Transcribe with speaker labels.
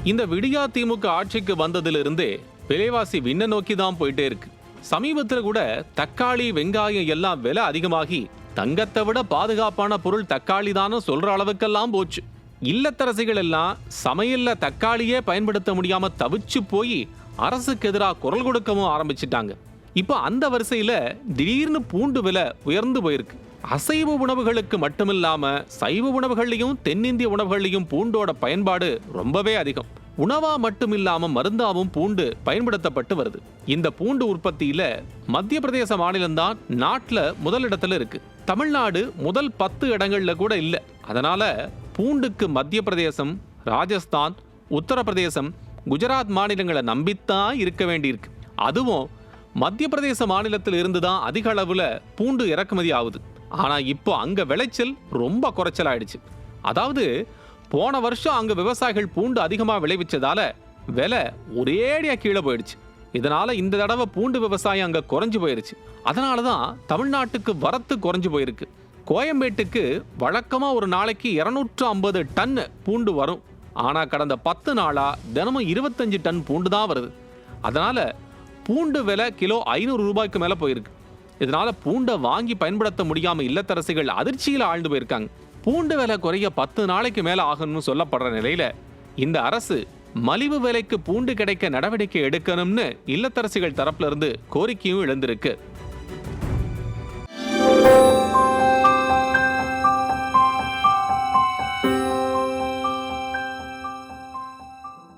Speaker 1: இந்த விடியா திமுக ஆட்சிக்கு வந்ததிலிருந்தே விலைவாசி விண்ண நோக்கி தான் போயிட்டே இருக்கு. சமீபத்தில் கூட தக்காளி வெங்காயம் எல்லாம் விலை அதிகமாகி தங்கத்தை விட பாதுகாப்பான பொருள் தக்காளி தானு சொல்ற அளவுக்கெல்லாம் போச்சு. இல்லத்தரசிகள் எல்லாம் சமையல்ல தக்காளியே பயன்படுத்த முடியாம தவிச்சு போய் அரசுக்கு எதிராக குரல் கொடுக்கவும் ஆரம்பிச்சிட்டாங்க. இப்போ அந்த வரிசையில திடீர்னு பூண்டு விலை உயர்ந்து போயிருக்கு. அசைவ உணவுகளுக்கு மட்டுமில்லாம சைவ உணவுகள்லையும் தென்னிந்திய உணவுகள்லையும் பூண்டோட பயன்பாடு ரொம்பவே அதிகம். உணவா மட்டும் இல்லாம மருந்தாவும் பூண்டு பயன்படுத்தப்பட்டு வருது. இந்த பூண்டு உற்பத்தியில மத்திய பிரதேச மாநிலம்தான் நாட்டுல முதலிடத்துல இருக்கு. தமிழ்நாடு முதல் 10 இடங்கள்ல கூட இல்ல. அதனால பூண்டுக்கு மத்திய பிரதேசம், ராஜஸ்தான், உத்தரப்பிரதேசம், குஜராத் மாநிலங்களை நம்பித்தான் இருக்க வேண்டியிருக்கு. அதுவும் மத்திய பிரதேச மாநிலத்தில் இருந்துதான் அதிக அளவுல பூண்டு இறக்குமதி ஆகுது. ஆனா இப்போ அங்க விளைச்சல் ரொம்ப குறைச்சல் ஆயிடுச்சு. அதாவது போன வருஷம் அங்க விவசாயிகள் பூண்டு அதிகமா விளைவிச்சதால விலை ஒரேடியா கீழே போயிடுச்சு. இதனால இந்த தடவை பூண்டு விவசாயம் அங்க குறைஞ்சு போயிருச்சு. அதனாலதான் தமிழ்நாட்டுக்கு வரத்து குறைஞ்சு போயிருக்கு. கோயம்பேட்டுக்கு வழக்கமா ஒரு நாளைக்கு 250 டன் பூண்டு வரும். ஆனா கடந்த 10 நாளா தினமும் 25 டன் பூண்டு தான் வருது. அதனால பூண்டு விலை கிலோ 500 ரூபாய்க்கு மேல போயிருக்கு. இதனால பூண்டை வாங்கி பயன்படுத்த முடியாம இல்லத்தரசிகள் அதிர்ச்சியில் ஆழ்ந்து போயிருக்காங்க. பூண்டு விலை குறைய 10 நாளைக்கு மேல ஆகணும்னு சொல்லப்படுற நிலையில இந்த அரசு மலிவு விலைக்கு பூண்டு கிடைக்க நடவடிக்கை எடுக்கணும்னு இல்லத்தரசிகள் தரப்புல இருந்து கோரிக்கையும் எழுந்திருக்கு.